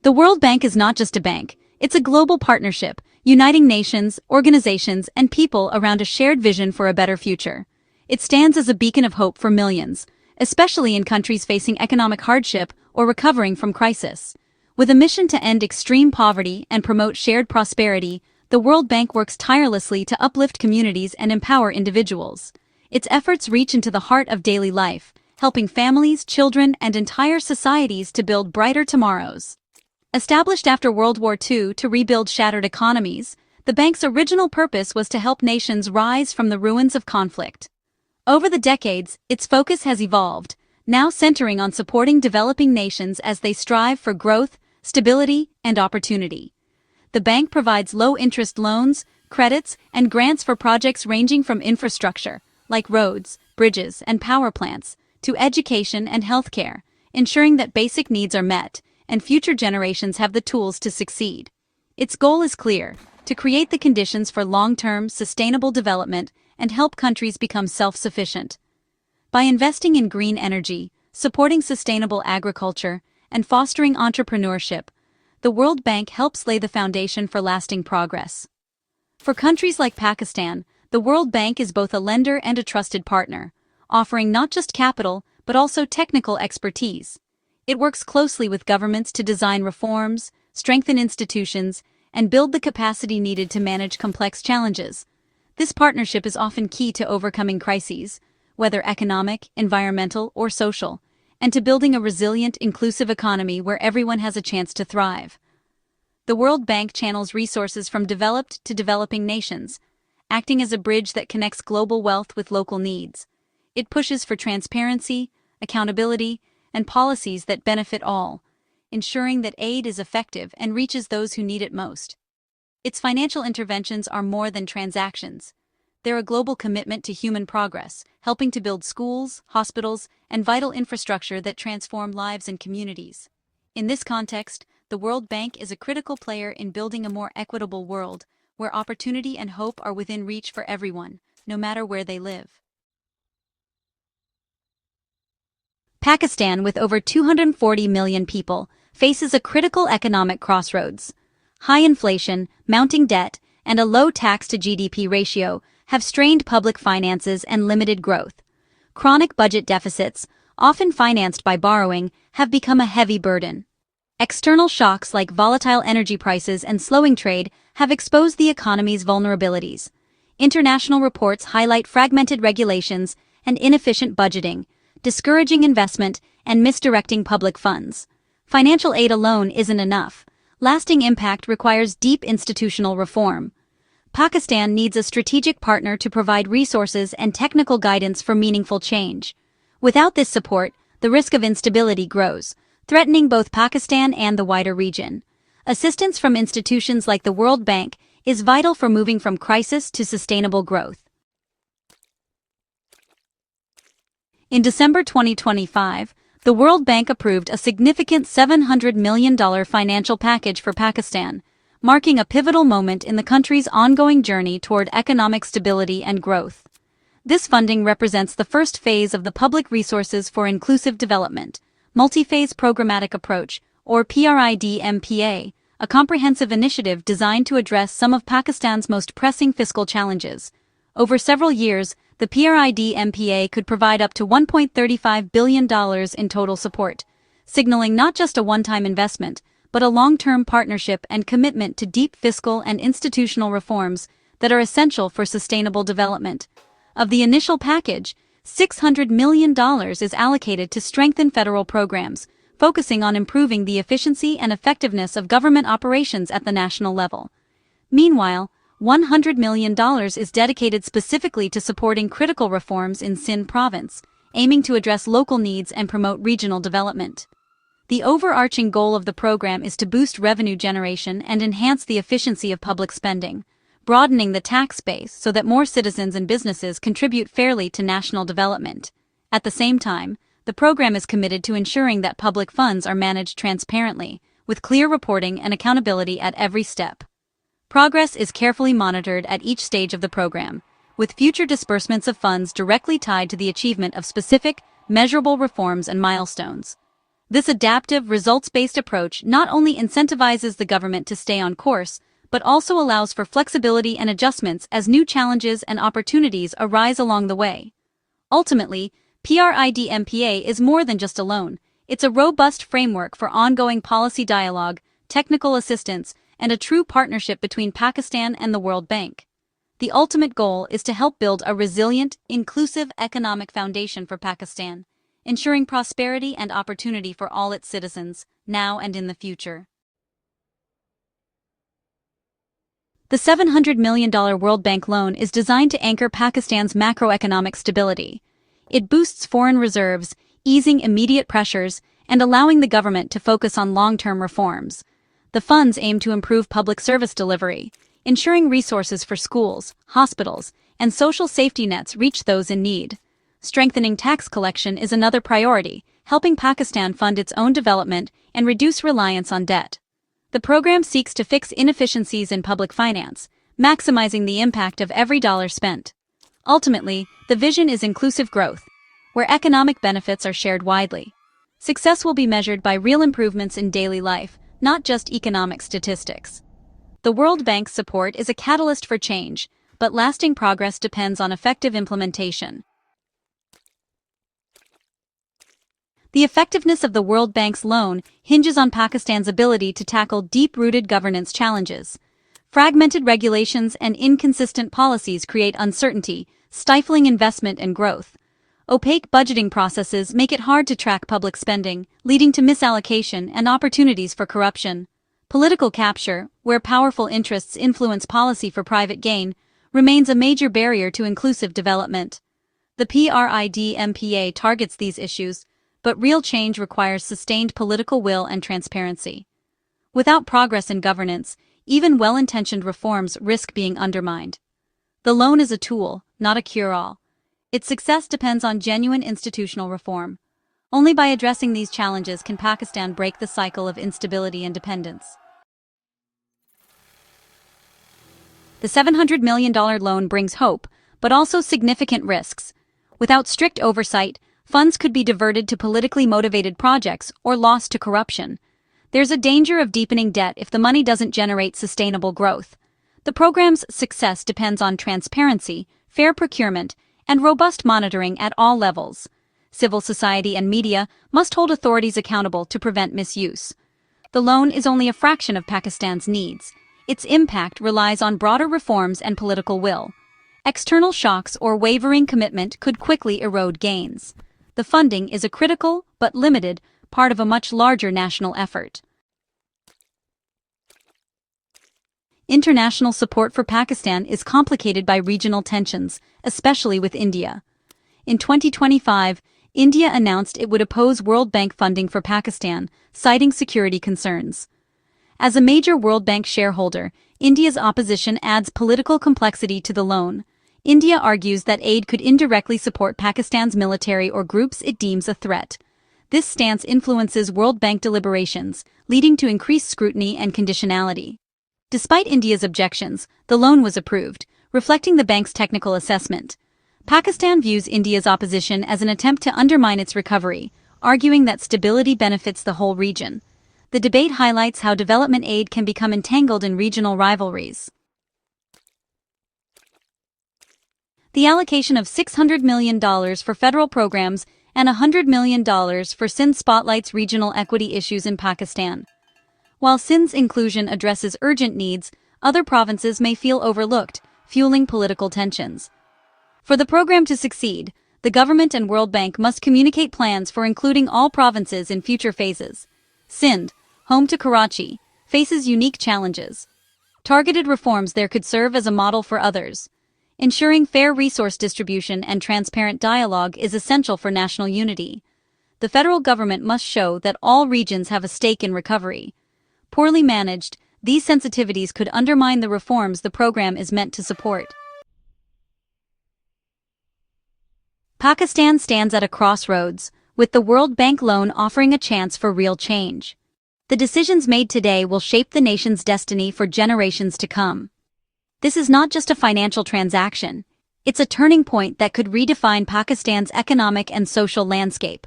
The World Bank is not just a bank, it's a global partnership, uniting nations, organizations, and people around a shared vision for a better future. It stands as a beacon of hope for millions, especially in countries facing economic hardship or recovering from crisis. With a mission to end extreme poverty and promote shared prosperity, the World Bank works tirelessly to uplift communities and empower individuals. Its efforts reach into the heart of daily life, helping families, children, and entire societies to build brighter tomorrows. Established after World War II to rebuild shattered economies, the bank's original purpose was to help nations rise from the ruins of conflict. Over the decades, its focus has evolved, now centering on supporting developing nations as they strive for growth, stability, and opportunity. The bank provides low-interest loans, credits, and grants for projects ranging from infrastructure, like roads, bridges, and power plants, to education and healthcare, ensuring that basic needs are met and future generations have the tools to succeed. Its goal is clear: to create the conditions for long-term, sustainable development and help countries become self-sufficient. By investing in green energy, supporting sustainable agriculture, and fostering entrepreneurship, the World Bank helps lay the foundation for lasting progress. For countries like Pakistan, the World Bank is both a lender and a trusted partner, offering not just capital but also technical expertise. It works closely with governments to design reforms, strengthen institutions, and build the capacity needed to manage complex challenges. This partnership is often key to overcoming crises, whether economic, environmental, or social, and to building a resilient, inclusive economy where everyone has a chance to thrive. The World Bank channels resources from developed to developing nations, acting as a bridge that connects global wealth with local needs. It pushes for transparency, accountability, and policies that benefit all, ensuring that aid is effective and reaches those who need it most. Its financial interventions are more than transactions. They're a global commitment to human progress, helping to build schools, hospitals, and vital infrastructure that transform lives and communities. In this context, the World Bank is a critical player in building a more equitable world, where opportunity and hope are within reach for everyone, no matter where they live. Pakistan, with over 240 million people, faces a critical economic crossroads. High inflation, mounting debt, and a low tax-to-GDP ratio have strained public finances and limited growth. Chronic budget deficits, often financed by borrowing, have become a heavy burden. External shocks like volatile energy prices and slowing trade have exposed the economy's vulnerabilities. International reports highlight fragmented regulations and inefficient budgeting, discouraging investment and misdirecting public funds. Financial aid alone isn't enough. Lasting impact requires deep institutional reform. Pakistan needs a strategic partner to provide resources and technical guidance for meaningful change. Without this support, the risk of instability grows, threatening both Pakistan and the wider region. Assistance from institutions like the World Bank is vital for moving from crisis to sustainable growth. In December 2025, the World Bank approved a significant $700 million financial package for Pakistan, marking a pivotal moment in the country's ongoing journey toward economic stability and growth. This funding represents the first phase of the Public Resources for Inclusive Development, Multiphase Programmatic Approach, or PRID-MPA, a comprehensive initiative designed to address some of Pakistan's most pressing fiscal challenges. Over several years, the PRID-MPA could provide up to $1.35 billion in total support, signaling not just a one-time investment, but a long-term partnership and commitment to deep fiscal and institutional reforms that are essential for sustainable development. Of the initial package, $600 million is allocated to strengthen federal programs, focusing on improving the efficiency and effectiveness of government operations at the national level. Meanwhile, $100 million is dedicated specifically to supporting critical reforms in Sindh province, aiming to address local needs and promote regional development. The overarching goal of the program is to boost revenue generation and enhance the efficiency of public spending, broadening the tax base so that more citizens and businesses contribute fairly to national development. At the same time, the program is committed to ensuring that public funds are managed transparently, with clear reporting and accountability at every step. Progress is carefully monitored at each stage of the program, with future disbursements of funds directly tied to the achievement of specific, measurable reforms and milestones. This adaptive, results-based approach not only incentivizes the government to stay on course, but also allows for flexibility and adjustments as new challenges and opportunities arise along the way. Ultimately, PRID-MPA is more than just a loan. It's a robust framework for ongoing policy dialogue, technical assistance, and a true partnership between Pakistan and the World Bank. The ultimate goal is to help build a resilient, inclusive economic foundation for Pakistan, ensuring prosperity and opportunity for all its citizens, now and in the future. The $700 million World Bank loan is designed to anchor Pakistan's macroeconomic stability. It boosts foreign reserves, easing immediate pressures, and allowing the government to focus on long-term reforms. The funds aim to improve public service delivery, ensuring resources for schools, hospitals, and social safety nets reach those in need. Strengthening tax collection is another priority, helping Pakistan fund its own development and reduce reliance on debt. The program seeks to fix inefficiencies in public finance, maximizing the impact of every dollar spent. Ultimately, the vision is inclusive growth, where economic benefits are shared widely. Success will be measured by real improvements in daily life, not just economic statistics. The World Bank's support is a catalyst for change, but lasting progress depends on effective implementation. The effectiveness of the World Bank's loan hinges on Pakistan's ability to tackle deep-rooted governance challenges. Fragmented regulations and inconsistent policies create uncertainty, stifling investment and growth. Opaque budgeting processes make it hard to track public spending, leading to misallocation and opportunities for corruption. Political capture, where powerful interests influence policy for private gain, remains a major barrier to inclusive development. The PRID-MPA targets these issues, but real change requires sustained political will and transparency. Without progress in governance, even well-intentioned reforms risk being undermined. The loan is a tool, not a cure-all. Its success depends on genuine institutional reform. Only by addressing these challenges can Pakistan break the cycle of instability and dependence. The $700 million loan brings hope, but also significant risks. Without strict oversight, funds could be diverted to politically motivated projects or lost to corruption. There's a danger of deepening debt if the money doesn't generate sustainable growth. The program's success depends on transparency, fair procurement, and robust monitoring at all levels. Civil society and media must hold authorities accountable to prevent misuse. The loan is only a fraction of Pakistan's needs. Its impact relies on broader reforms and political will. External shocks or wavering commitment could quickly erode gains. The funding is a critical, but limited, part of a much larger national effort. International support for Pakistan is complicated by regional tensions, especially with India. In 2025, India announced it would oppose World Bank funding for Pakistan, citing security concerns. As a major World Bank shareholder, India's opposition adds political complexity to the loan. India argues that aid could indirectly support Pakistan's military or groups it deems a threat. This stance influences World Bank deliberations, leading to increased scrutiny and conditionality. Despite India's objections, the loan was approved, reflecting the bank's technical assessment. Pakistan views India's opposition as an attempt to undermine its recovery, arguing that stability benefits the whole region. The debate highlights how development aid can become entangled in regional rivalries. The allocation of $600 million for federal programs and $100 million for Sindh spotlights regional equity issues in Pakistan. While Sindh's inclusion addresses urgent needs, other provinces may feel overlooked, fueling political tensions. For the program to succeed, the government and World Bank must communicate plans for including all provinces in future phases. Sindh, home to Karachi, faces unique challenges. Targeted reforms there could serve as a model for others. Ensuring fair resource distribution and transparent dialogue is essential for national unity. The federal government must show that all regions have a stake in recovery. Poorly managed, these sensitivities could undermine the reforms the program is meant to support. Pakistan stands at a crossroads, with the World Bank loan offering a chance for real change. The decisions made today will shape the nation's destiny for generations to come. This is not just a financial transaction. It's a turning point that could redefine Pakistan's economic and social landscape.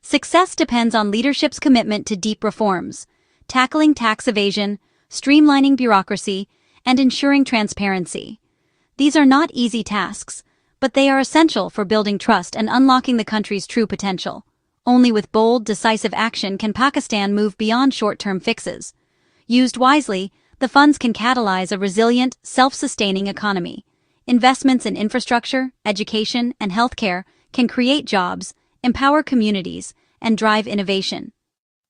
Success depends on leadership's commitment to deep reforms, tackling tax evasion, streamlining bureaucracy, and ensuring transparency. These are not easy tasks, but they are essential for building trust and unlocking the country's true potential. Only with bold, decisive action can Pakistan move beyond short-term fixes. Used wisely, the funds can catalyze a resilient, self-sustaining economy. Investments in infrastructure, education, and healthcare can create jobs, empower communities, and drive innovation.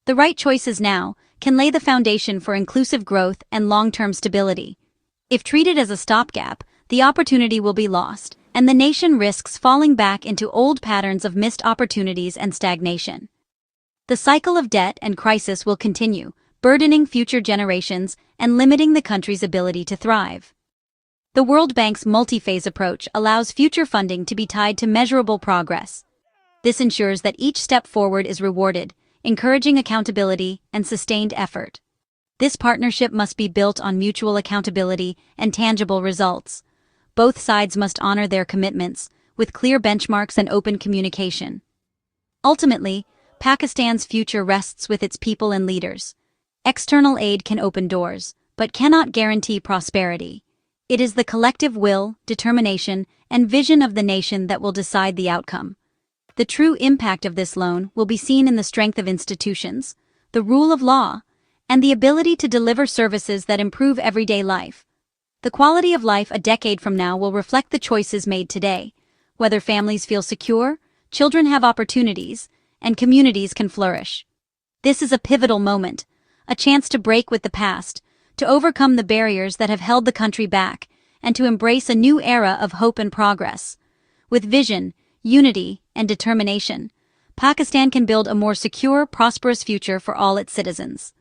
The right choices now can lay the foundation for inclusive growth and long-term stability. If treated as a stopgap, the opportunity will be lost, and the nation risks falling back into old patterns of missed opportunities and stagnation. The cycle of debt and crisis will continue, burdening future generations and limiting the country's ability to thrive. The World Bank's multiphase approach allows future funding to be tied to measurable progress. This ensures that each step forward is rewarded, encouraging accountability and sustained effort. This partnership must be built on mutual accountability and tangible results. Both sides must honor their commitments, with clear benchmarks and open communication. Ultimately, Pakistan's future rests with its people and leaders. External aid can open doors, but cannot guarantee prosperity. It is the collective will, determination, and vision of the nation that will decide the outcome. The true impact of this loan will be seen in the strength of institutions, the rule of law, and the ability to deliver services that improve everyday life. The quality of life a decade from now will reflect the choices made today, whether families feel secure, children have opportunities, and communities can flourish. This is a pivotal moment, a chance to break with the past, to overcome the barriers that have held the country back, and to embrace a new era of hope and progress. With vision, unity, and determination, Pakistan can build a more secure, prosperous future for all its citizens.